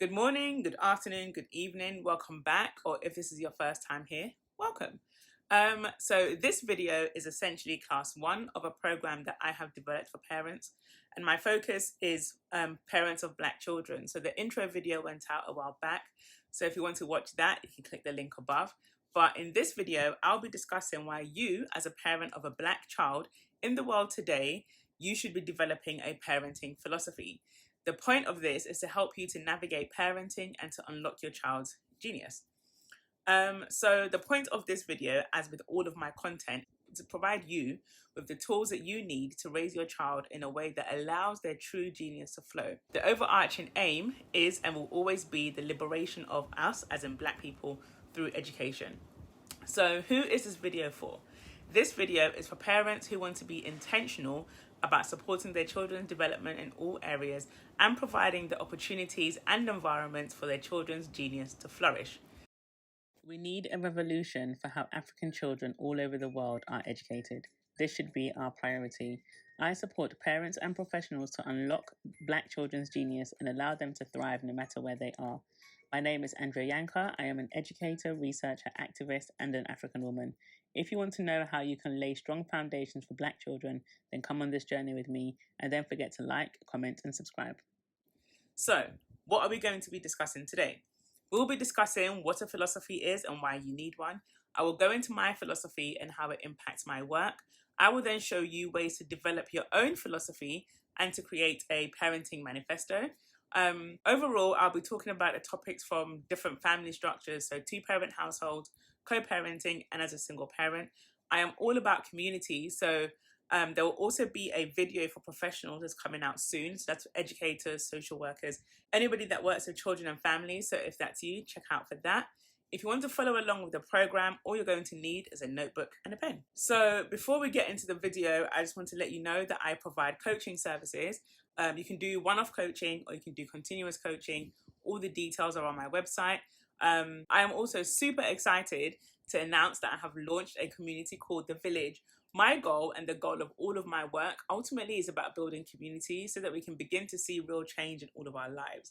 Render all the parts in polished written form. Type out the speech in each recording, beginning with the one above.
Good morning, good afternoon, good evening, welcome back, or if this is your first time here, welcome. So this video is essentially class one of a program that I have developed for parents, and my focus is parents of Black children. So the intro video went out a while back, so if you want to watch that, you can click the link above. But in this video, I'll be discussing why you, as a parent of a Black child in the world today, you should be developing a parenting philosophy. The point of this is to help you to navigate parenting and to unlock your child's genius. So the point of this video, as with all of my content, is to provide you with the tools that you need to raise your child in a way that allows their true genius to flow. The overarching aim is and will always be the liberation of us, as in Black people, through education. So who is this video for? This video is for parents who want to be intentional about supporting their children's development in all areas and providing the opportunities and environments for their children's genius to flourish. We need a revolution for how African children all over the world are educated. This should be our priority. I support parents and professionals to unlock Black children's genius and allow them to thrive no matter where they are. My name is Andrea Yanka. I am an educator, researcher, activist, and an African woman. If you want to know how you can lay strong foundations for Black children, then come on this journey with me, and don't forget to like, comment, and subscribe. So, what are we going to be discussing today? We'll be discussing what a philosophy is and why you need one. I will go into my philosophy and how it impacts my work. I will then show you ways to develop your own philosophy and to create a parenting manifesto. Overall, I'll be talking about the topics from different family structures, so two-parent households, co-parenting, and as a single parent. I am all about community, so there will also be a video for professionals that's coming out soon. So that's for educators, social workers, anybody that works with children and families. So if that's you, check out for that. If you want to follow along with the program, all you're going to need is a notebook and a pen. So before we get into the video, I just want to let you know that I provide coaching services. You can do one-off coaching or you can do continuous coaching. All the details are on my website. I am also super excited to announce that I have launched a community called The Village. My goal and the goal of all of my work ultimately is about building community so that we can begin to see real change in all of our lives.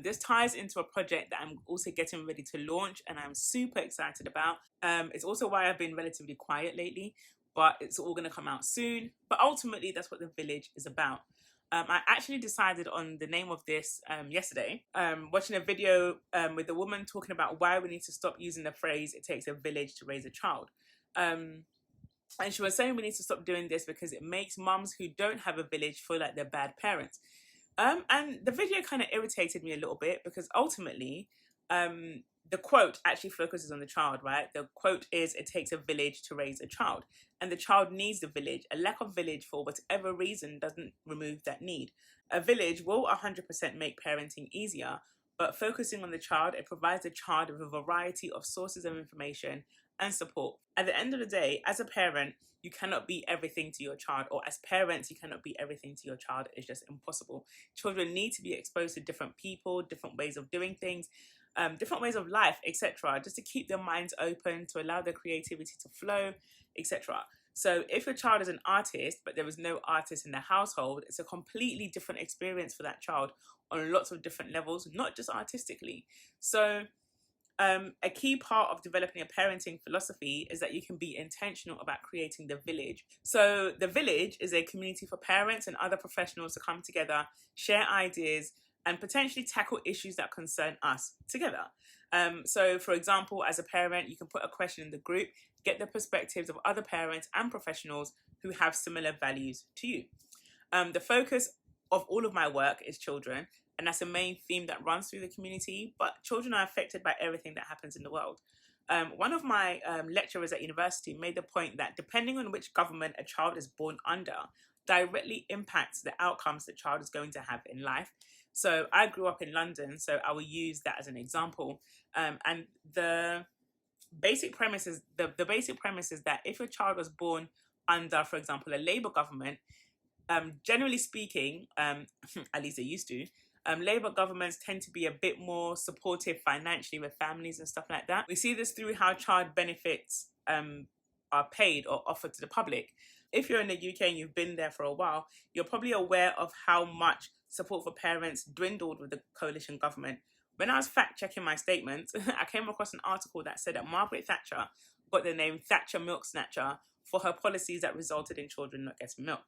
This ties into a project that I'm also getting ready to launch and I'm super excited about. It's also why I've been relatively quiet lately, but it's all going to come out soon. But ultimately, that's what The Village is about. I actually decided on the name of this yesterday, watching a video with a woman talking about why we need to stop using the phrase, it takes a village to raise a child. And she was saying we need to stop doing this because it makes mums who don't have a village feel like they're bad parents. And the video kind of irritated me a little bit because ultimately, the quote actually focuses on the child, right? The quote is, it takes a village to raise a child. And the child needs the village. A lack of village for whatever reason doesn't remove that need. A village will 100% make parenting easier, but focusing on the child, it provides the child with a variety of sources of information and support. At the end of the day, as a parent, you cannot be everything to your child, or as parents, you cannot be everything to your child. It's just impossible. Children need to be exposed to different people, different ways of doing things, different ways of life, etc., just to keep their minds open, to allow their creativity to flow, etc. So if your child is an artist, but there is no artist in the household, it's a completely different experience for that child on lots of different levels, not just artistically. So a key part of developing a parenting philosophy is that you can be intentional about creating the village. So the village is a community for parents and other professionals to come together, share ideas, and potentially tackle issues that concern us together. So for example, as a parent, you can put a question in the group, get the perspectives of other parents and professionals who have similar values to you. The focus of all of my work is children, and that's a main theme that runs through the community, but children are affected by everything that happens in the world. One of my lecturers at university made the point that depending on which government a child is born under, directly impacts the outcomes the child is going to have in life. So I grew up in London, so I will use that as an example. And the basic premise is the basic premise is that if your child was born under, for example, a Labour government, generally speaking, at least they used to, Labour governments tend to be a bit more supportive financially with families and stuff like that. We see this through how child benefits are paid or offered to the public. if you're in the UK and you've been there for a while, you're probably aware of how much support for parents dwindled with the coalition government. When I was fact checking my statements, I came across an article that said that Margaret Thatcher got the name Thatcher Milk Snatcher for her policies that resulted in children not getting milk.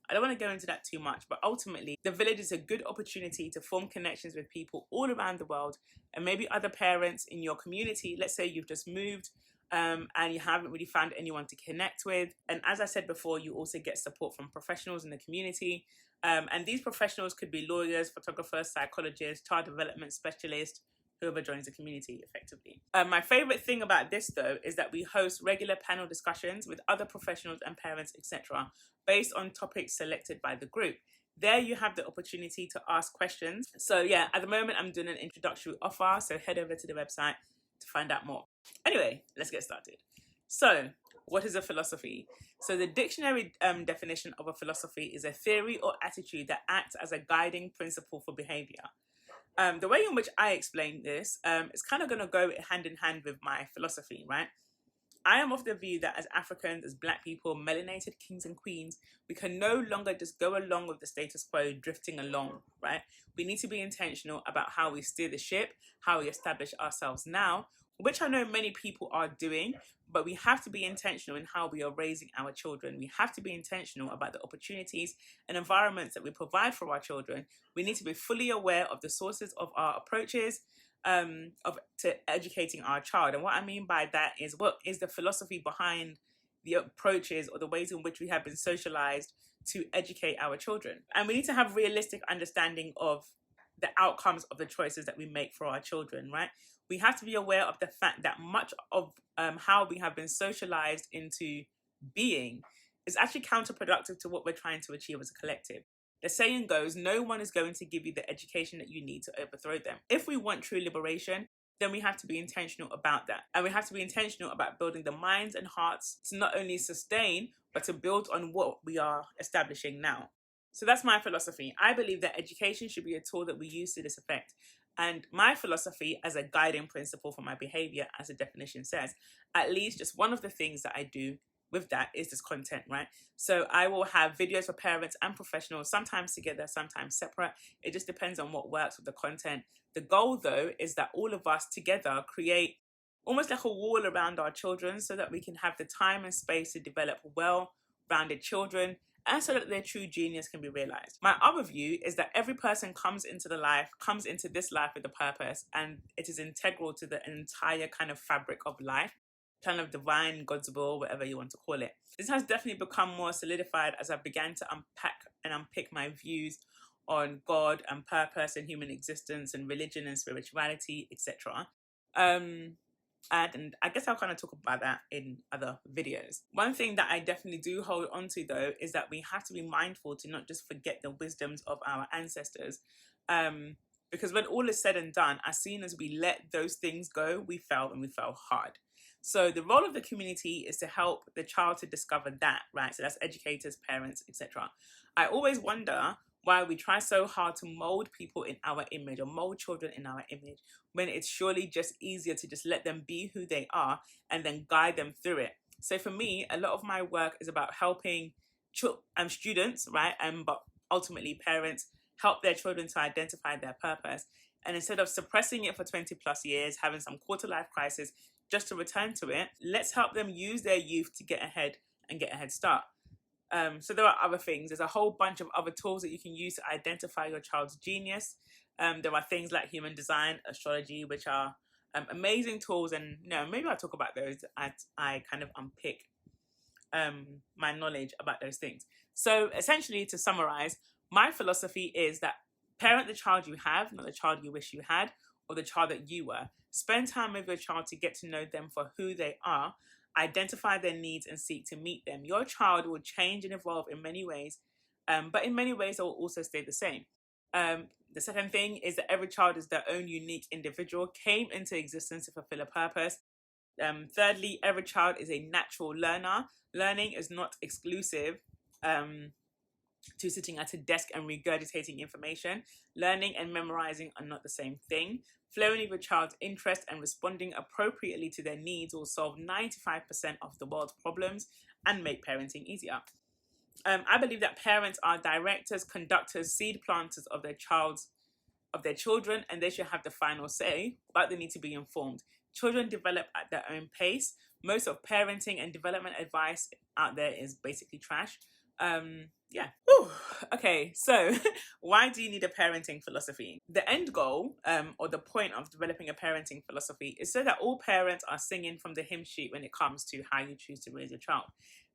I don't want to go into that too much, but ultimately, the village is a good opportunity to form connections with people all around the world, and maybe other parents in your community. Let's say you've just moved and you haven't really found anyone to connect with. And as I said before, you also get support from professionals in the community. And these professionals could be lawyers, photographers, psychologists, child development specialists, whoever joins the community effectively. My favorite thing about this though is that we host regular panel discussions with other professionals and parents, etc., based on topics selected by the group. There you have the opportunity to ask questions. So yeah, at the moment I'm doing an introductory offer, so head over to the website to find out more. Anyway, let's get started. So, what is a philosophy? So the dictionary definition of a philosophy is a theory or attitude that acts as a guiding principle for behavior. The way in which I explain this is kind of going to go hand in hand with my philosophy, right? I am of the view that as Africans, as Black people, melanated kings and queens, we can no longer just go along with the status quo, drifting along, right? We need to be intentional about how we steer the ship, how we establish ourselves now, which I know many people are doing, but we have to be intentional in how we are raising our children. We have to be intentional about the opportunities and environments that we provide for our children. We need to be fully aware of the sources of our approaches to educating our child. And what I mean by that is, what is the philosophy behind the approaches or the ways in which we have been socialized to educate our children. And we need to have realistic understanding of the outcomes of the choices that we make for our children, right? We have to be aware of the fact that much of how we have been socialized into being is actually counterproductive to what we're trying to achieve as a collective. The saying goes, no one is going to give you the education that you need to overthrow them. If we want true liberation, then we have to be intentional about that. And we have to be intentional about building the minds and hearts to not only sustain, but to build on what we are establishing now. So that's my philosophy. I believe that education should be a tool that we use to this effect. And my philosophy as a guiding principle for my behavior, as the definition says, at least just one of the things that I do with that is this content, right? So I will have videos for parents and professionals, sometimes together, sometimes separate. It just depends on what works with the content. The goal though is that all of us together create almost like a wall around our children so that we can have the time and space to develop well-rounded children and so that their true genius can be realized. My other view is that every person comes into this life with a purpose, and it is integral to the entire kind of fabric of life, kind of divine, God's will, whatever you want to call it. This has definitely become more solidified as I began to unpack and unpick my views on God and purpose and human existence and religion and spirituality, etc. And I guess I'll kind of talk about that in other videos. One thing that I definitely do hold on to though is that we have to be mindful to not just forget the wisdoms of our ancestors. Because when all is said and done, as soon as we let those things go, we fell, and we fell hard. So the role of the community is to help the child to discover that, right? So that's educators, parents, etc. I always wonder why we try so hard to mold people in our image or mold children in our image when it's surely just easier to just let them be who they are and then guide them through it. So for me, a lot of my work is about helping students, right? But ultimately parents help their children to identify their purpose. And instead of suppressing it for 20 plus years, having some quarter life crisis just to return to it, let's help them use their youth to get ahead and get a head start. So there are other things. There's a whole bunch of other tools that you can use to identify your child's genius. There are things like human design, astrology, which are amazing tools. And maybe I'll talk about those as I kind of unpick my knowledge about those things. So essentially, to summarize, my philosophy is that parent the child you have, not the child you wish you had, or the child that you were. Spend time with your child to get to know them for who they are. Identify their needs and seek to meet them. Your child will change and evolve in many ways, but in many ways they will also stay the same. The second thing is that every child is their own unique individual, came into existence to fulfill a purpose. Thirdly, every child is a natural learner. Learning is not exclusive to sitting at a desk and regurgitating information. Learning and memorizing are not the same thing. Flowing with your child's interest and responding appropriately to their needs will solve 95% of the world's problems and make parenting easier. I believe that parents are directors, conductors, seed planters of their children, and they should have the final say, but they need to be informed. Children develop at their own pace. Most of parenting and development advice out there is basically trash. Yeah. Whew. Okay, so why do you need a parenting philosophy? The end goal, or the point of developing a parenting philosophy, is so that all parents are singing from the hymn sheet when it comes to how you choose to raise your child.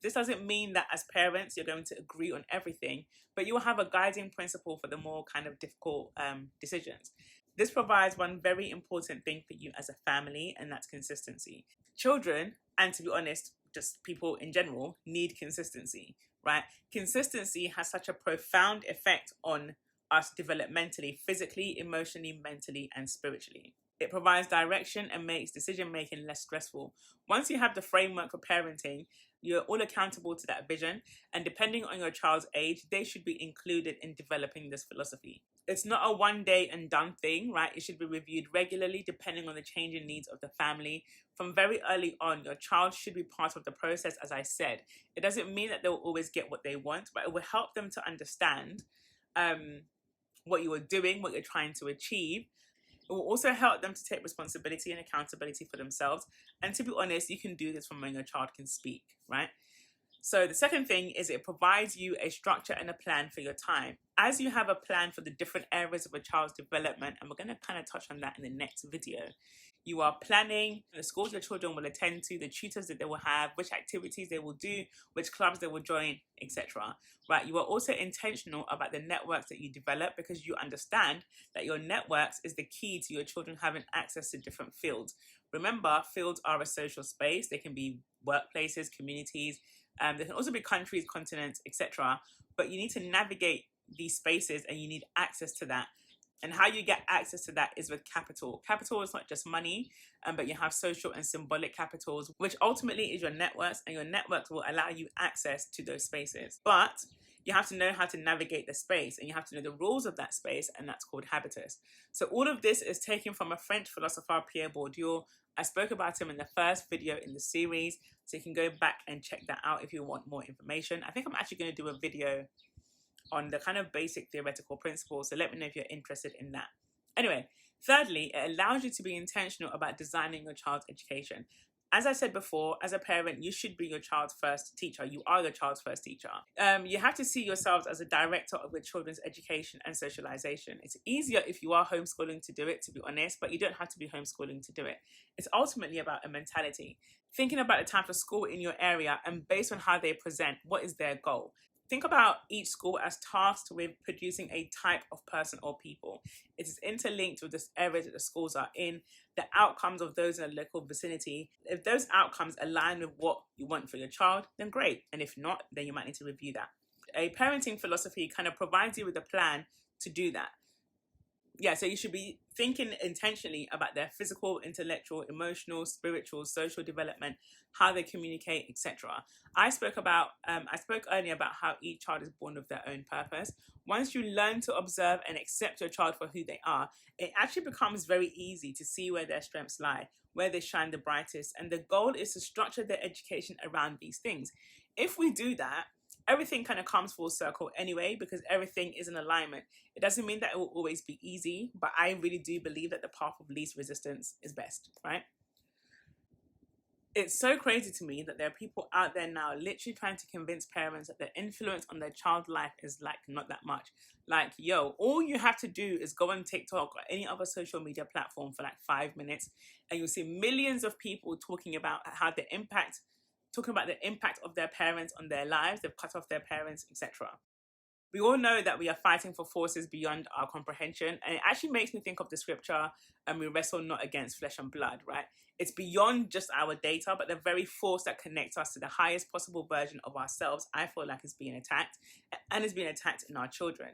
This doesn't mean that as parents you're going to agree on everything, but you will have a guiding principle for the more kind of difficult decisions. This provides one very important thing for you as a family, and that's consistency. Children, and to be honest, just people in general, need consistency, right? Consistency has such a profound effect on us developmentally, physically, emotionally, mentally, and spiritually. It provides direction and makes decision making less stressful. Once you have the framework for parenting, you're all accountable to that vision, and depending on your child's age, they should be included in developing this philosophy. It's not a one day and done thing, right? It should be reviewed regularly depending on the changing needs of the family. From very early on, your child should be part of the process, as I said. It doesn't mean that they'll always get what they want, but it will help them to understand what you are doing, what you're trying to achieve. It will also help them to take responsibility and accountability for themselves. And to be honest, you can do this from when your child can speak, right? So the second thing is it provides you a structure and a plan for your time. As you have a plan for the different areas of a child's development, and we're going to kind of touch on that in the next video, you are planning the schools your children will attend to, the tutors that they will have, which activities they will do, which clubs they will join, etc. Right? You are also intentional about the networks that you develop, because you understand that your networks is the key to your children having access to different fields. Remember, fields are a social space. They can be workplaces, communities, they can also be countries, continents, etc. But you need to navigate these spaces, and you need access to that. And how you get access to that is with capital. Capital is not just money, but you have social and symbolic capitals, which ultimately is your networks, and your networks will allow you access to those spaces. But you have to know how to navigate the space, and you have to know the rules of that space, and that's called habitus. So all of this is taken from a French philosopher, Pierre Bourdieu. I spoke about him in the first video in the series, so you can go back and check that out if you want more information. I think I'm actually going to do a video on the kind of basic theoretical principles, so let me know if you're interested in that. Anyway, thirdly, it allows you to be intentional about designing your child's education. As I said before, as a parent, you should be your child's first teacher. You are your child's first teacher. You have to see yourselves as a director of your children's education and socialization. It's easier if you are homeschooling to do it, to be honest, but you don't have to be homeschooling to do it. It's ultimately about a mentality. Thinking about the type of school in your area, and based on how they present, what is their goal? Think about each school as tasked with producing a type of person or people. It is interlinked with the areas that the schools are in, the outcomes of those in the local vicinity. If those outcomes align with what you want for your child, then great. And if not, then you might need to review that. A parenting philosophy kind of provides you with a plan to do that. Yeah, so you should be thinking intentionally about their physical, intellectual, emotional, spiritual, social development, how they communicate, etc. I spoke earlier about how each child is born with their own purpose. Once you learn to observe and accept your child for who they are, it actually becomes very easy to see where their strengths lie, where they shine the brightest, and the goal is to structure their education around these things. If we do that, everything kind of comes full circle anyway, because everything is in alignment. It doesn't mean that it will always be easy, but I really do believe that the path of least resistance is best, right? It's so crazy to me that there are people out there now literally trying to convince parents that their influence on their child's life is like not that much. Like, yo, all you have to do is go on TikTok or any other social media platform for like 5 minutes, and you'll see millions of people talking about the impact of their parents on their lives. They've cut off their parents, etc. We all know that we are fighting for forces beyond our comprehension, and it actually makes me think of the scripture, and we wrestle not against flesh and blood, right? It's beyond just our data, but the very force that connects us to the highest possible version of ourselves, I feel like is being attacked, and is being attacked in our children.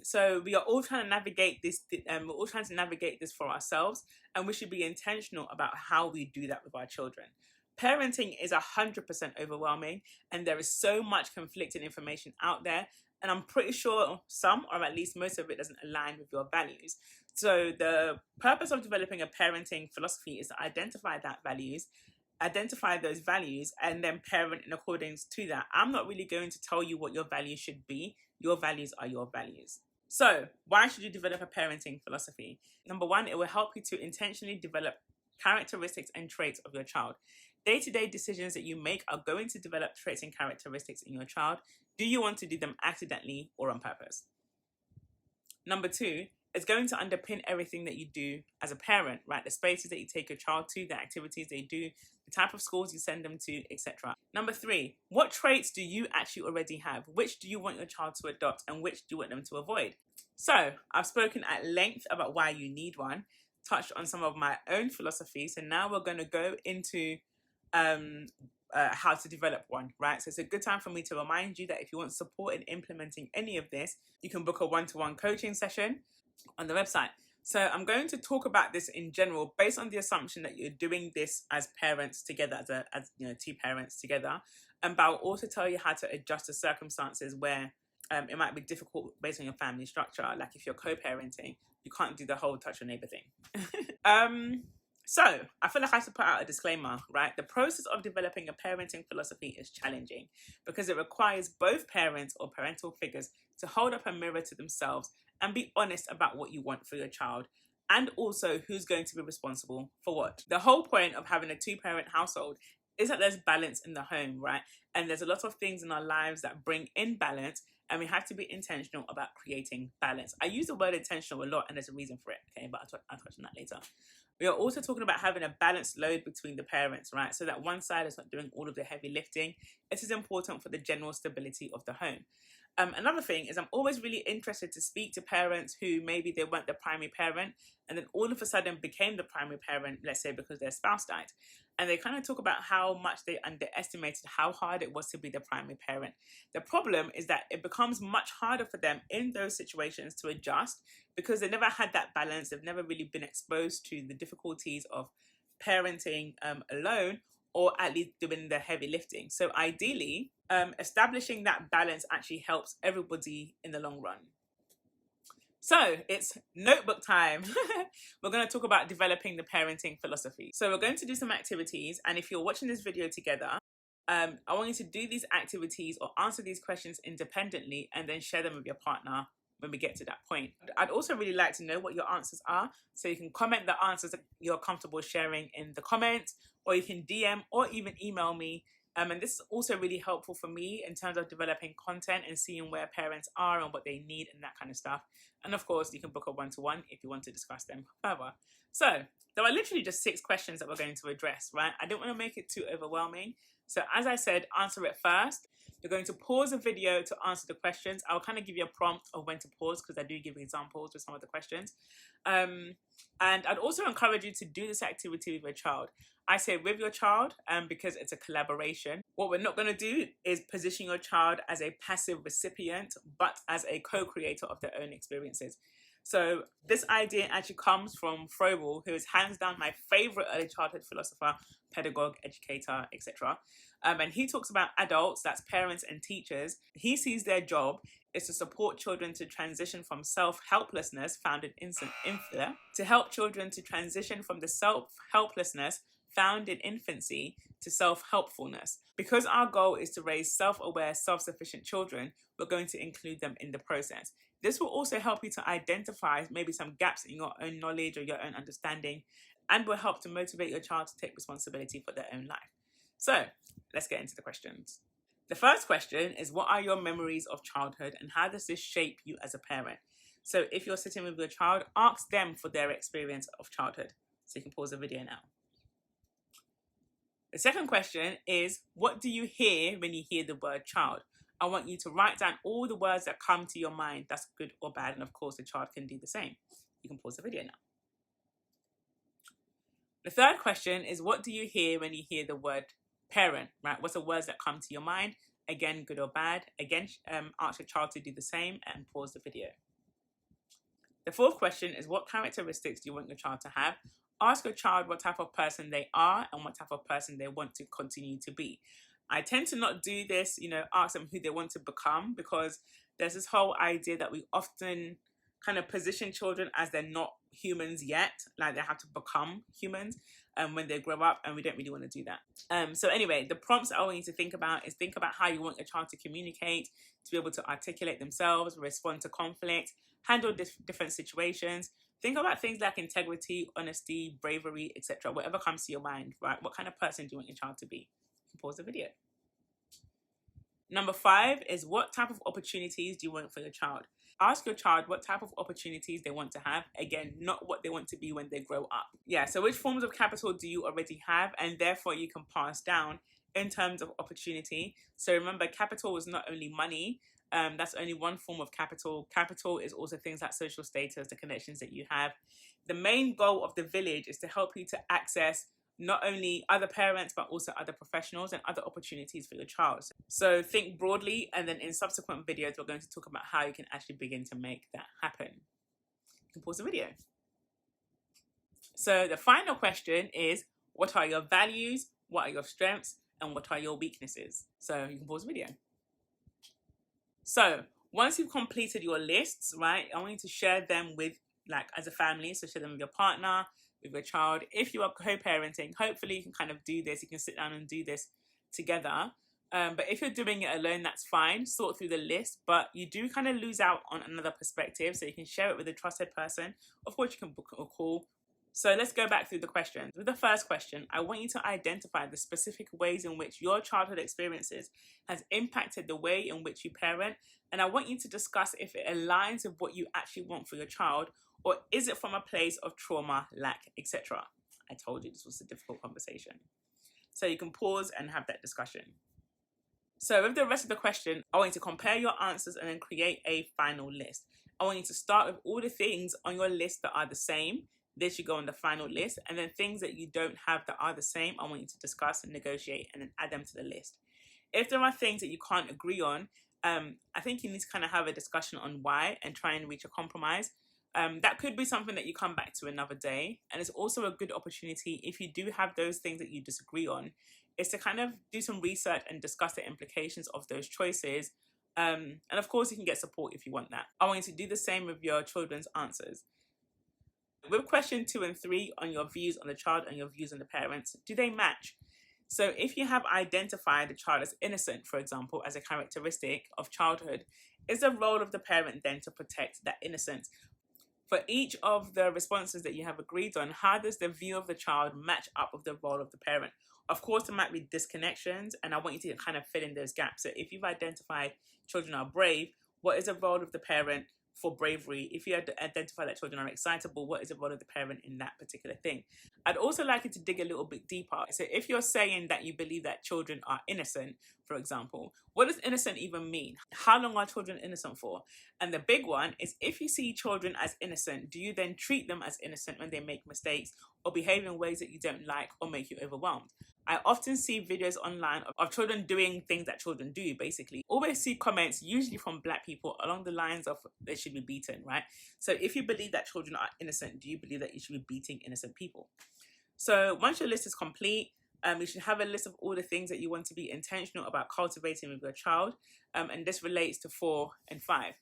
So we are all trying to navigate this. We're all trying to navigate this for ourselves, and we should be intentional about how we do that with our children. Parenting is 100% overwhelming, and there is so much conflicting information out there, and I'm pretty sure some, or at least most of it, doesn't align with your values. So the purpose of developing a parenting philosophy is to identify that values, identify those values and then parent in accordance to that. I'm not really going to tell you what your values should be. Your values are your values. So why should you develop a parenting philosophy? Number one, it will help you to intentionally develop characteristics and traits of your child. Day-to-day decisions that you make are going to develop traits and characteristics in your child. Do you want to do them accidentally or on purpose? Number two, it's going to underpin everything that you do as a parent, right? The spaces that you take your child to, the activities they do, the type of schools you send them to, etc. Number three, what traits do you actually already have? Which do you want your child to adopt and which do you want them to avoid? So I've spoken at length about why you need one, touched on some of my own philosophies, and now we're going to go into how to develop one, right? So it's a good time for me to remind you that if you want support in implementing any of this, you can book a one-to-one coaching session on the website. So I'm going to talk about this in general based on the assumption that you're doing this as parents together, as you know, two parents together. But I'll also tell you how to adjust to circumstances where it might be difficult based on your family structure. Like if you're co-parenting, you can't do the whole touch your neighbor thing. So I feel like I should put out a disclaimer, right? The process of developing a parenting philosophy is challenging because it requires both parents or parental figures to hold up a mirror to themselves and be honest about what you want for your child, and also who's going to be responsible for what. The whole point of having a two-parent household is that there's balance in the home, right? And there's a lot of things in our lives that bring in balance, and we have to be intentional about creating balance. I use the word intentional a lot, and there's a reason for it, okay? But I'll touch on that later. We are also talking about having a balanced load between the parents, right? So that one side is not doing all of the heavy lifting. It is important for the general stability of the home. Another thing is I'm always really interested to speak to parents who maybe they weren't the primary parent and then all of a sudden became the primary parent, let's say because their spouse died. And they kind of talk about how much they underestimated how hard it was to be the primary parent. The problem is that it becomes much harder for them in those situations to adjust because they never had that balance. They've never really been exposed to the difficulties of parenting alone, or at least doing the heavy lifting. So ideally, establishing that balance actually helps everybody in the long run. So it's notebook time. We're going to talk about developing the parenting philosophy. So we're going to do some activities, and if you're watching this video together, I want you to do these activities or answer these questions independently and then share them with your partner when we get to that point. I'd also really like to know what your answers are, so you can comment the answers that you're comfortable sharing in the comments, or you can DM or even email me. And this is also really helpful for me in terms of developing content and seeing where parents are and what they need and that kind of stuff. And of course, you can book a one-to-one if you want to discuss them further. So there are literally just 6 questions that we're going to address, right? I don't want to make it too overwhelming. So as I said, answer it first. You're going to pause the video to answer the questions. I'll kind of give you a prompt of when to pause because I do give examples with some of the questions. And I'd also encourage you to do this activity with your child. I say with your child because it's a collaboration. What we're not going to do is position your child as a passive recipient, but as a co-creator of their own experiences. So this idea actually comes from Froebel, who is hands down my favorite early childhood philosopher, pedagogue, educator, etc. And he talks about adults, that's parents and teachers. He sees their job is to support children to transition from self-helplessness found in to help children to transition from the self-helplessness found in infancy to self-helpfulness. Because our goal is to raise self-aware, self-sufficient children, we're going to include them in the process. This will also help you to identify maybe some gaps in your own knowledge or your own understanding, and will help to motivate your child to take responsibility for their own life. So let's get into the questions. The first question is, what are your memories of childhood and how does this shape you as a parent? So if you're sitting with your child, ask them for their experience of childhood. So you can pause the video now. The second question is, what do you hear when you hear the word child? I want you to write down all the words that come to your mind, that's good or bad, and of course the child can do the same. You can pause the video now. The third question is, what do you hear when you hear the word parent, right? What's the words that come to your mind? Again, good or bad. Again, ask your child to do the same and pause the video. The fourth question is, what characteristics do you want your child to have? Ask your child what type of person they are and what type of person they want to continue to be. I tend to not do this, ask them who they want to become, because there's this whole idea that we often kind of position children as they're not humans yet, like they have to become humans when they grow up, and we don't really want to do that. So anyway, the prompts I want you to think about is think about how you want your child to communicate, to be able to articulate themselves, respond to conflict, handle different situations. Think about things like integrity, honesty, bravery, etc. Whatever comes to your mind, right? What kind of person do you want your child to be? You can pause the video. Number 5 is, what type of opportunities do you want for your child? Ask your child what type of opportunities they want to have. Again, not what they want to be when they grow up. Yeah, so which forms of capital do you already have, and therefore you can pass down in terms of opportunity. So remember, capital is not only money. That's only one form of capital. Capital is also things like social status, the connections that you have. The main goal of the village is to help you to access not only other parents, but also other professionals and other opportunities for your child. So think broadly, and then in subsequent videos, we're going to talk about how you can actually begin to make that happen. You can pause the video. So the final question is, what are your values? What are your strengths? And what are your weaknesses? So you can pause the video. So once you've completed your lists, right, I want you to share them with, like, as a family. So share them with your partner, with your child. If you are co-parenting, hopefully you can kind of do this. You can sit down and do this together. But if you're doing it alone, that's fine. Sort through the list, but you do kind of lose out on another perspective. So you can share it with a trusted person. Of course, you can book a call. So let's go back through the questions. With the first question, I want you to identify the specific ways in which your childhood experiences has impacted the way in which you parent. And I want you to discuss if it aligns with what you actually want for your child, or is it from a place of trauma, lack, etc. I told you this was a difficult conversation. So you can pause and have that discussion. So with the rest of the question, I want you to compare your answers and then create a final list. I want you to start with all the things on your list that are the same. This should go on the final list. And then things that you don't have that are the same, I want you to discuss and negotiate and then add them to the list. If there are things that you can't agree on, I think you need to kind of have a discussion on why and try and reach a compromise. That could be something that you come back to another day. And it's also a good opportunity, if you do have those things that you disagree on, is to kind of do some research and discuss the implications of those choices. And of course, you can get support if you want that. I want you to do the same with your children's answers. With question 2 and 3 on your views on the child and your views on the parents, do they match? So if you have identified the child as innocent, for example, as a characteristic of childhood, is the role of the parent then to protect that innocence? For each of the responses that you have agreed on, how does the view of the child match up with the role of the parent? Of course, there might be disconnections, and I want you to kind of fill in those gaps. So if you've identified children are brave, what is the role of the parent for bravery? If you identify that children are excitable, what is the role of the parent in that particular thing? I'd also like you to dig a little bit deeper. So if you're saying that you believe that children are innocent, for example, what does innocent even mean? How long are children innocent for? And the big one is, if you see children as innocent, do you then treat them as innocent when they make mistakes or behave in ways that you don't like or make you overwhelmed? I often see videos online of children doing things that children do, basically. Always see comments, usually from Black people, along the lines of they should be beaten, right? So if you believe that children are innocent, do you believe that you should be beating innocent people? So once your list is complete, you should have a list of all the things that you want to be intentional about cultivating with your child. And this relates to 4 and 5.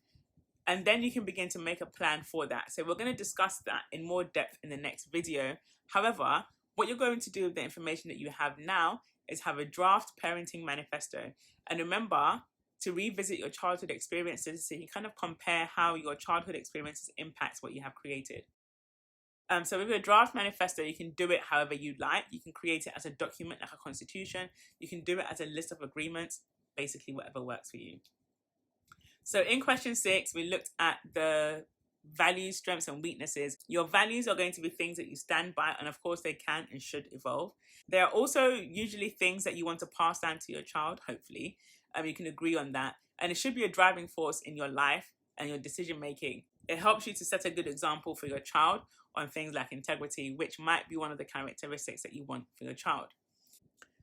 And then you can begin to make a plan for that. So we're going to discuss that in more depth in the next video. However, what you're going to do with the information that you have now is have a draft parenting manifesto. And remember to revisit your childhood experiences so you can kind of compare how your childhood experiences impact what you have created. So with your draft manifesto, you can do it however you like. You can create it as a document like a constitution. You can do it as a list of agreements, basically whatever works for you. So in question 6, we looked at the values, strengths, and weaknesses. Your values are going to be things that you stand by, and of course they can and should evolve. There are also usually things that you want to pass down to your child, hopefully. You can agree on that. And it should be a driving force in your life and your decision making. It helps you to set a good example for your child on things like integrity, which might be one of the characteristics that you want for your child.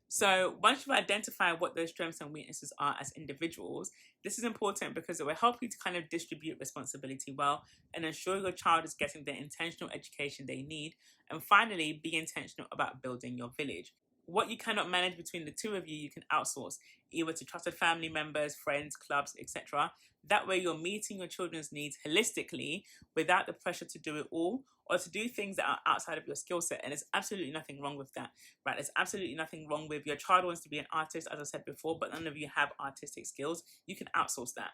So once you've identified what those strengths and weaknesses are as individuals, this is important because it will help you to kind of distribute responsibility well and ensure your child is getting the intentional education they need. And finally, be intentional about building your village. What you cannot manage between the two of you, you can outsource either to trusted family members, friends, clubs, etc. That way you're meeting your children's needs holistically without the pressure to do it all or to do things that are outside of your skill set. And there's absolutely nothing wrong with that, right? There's absolutely nothing wrong with your child wants to be an artist, as I said before, but none of you have artistic skills. You can outsource that.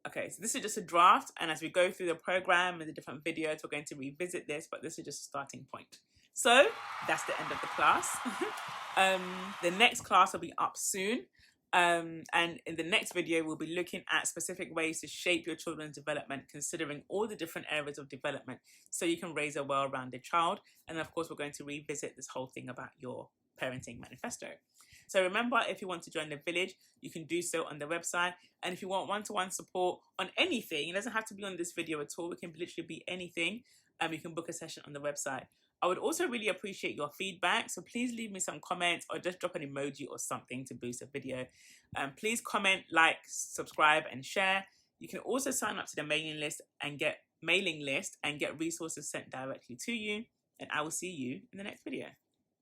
Okay, so this is just a draft, and as we go through the program and the different videos, we're going to revisit this, but this is just a starting point. So that's the end of the class. The next class will be up soon. And in the next video, we'll be looking at specific ways to shape your children's development, considering all the different areas of development, so you can raise a well-rounded child. And of course, we're going to revisit this whole thing about your parenting manifesto. So remember, if you want to join the village, you can do so on the website. And if you want one-to-one support on anything, it doesn't have to be on this video at all. It can literally be anything. You can book a session on the website. I would also really appreciate your feedback. So please leave me some comments or just drop an emoji or something to boost the video. Please comment, like, subscribe, and share. You can also sign up to the mailing list and get resources sent directly to you. And I will see you in the next video.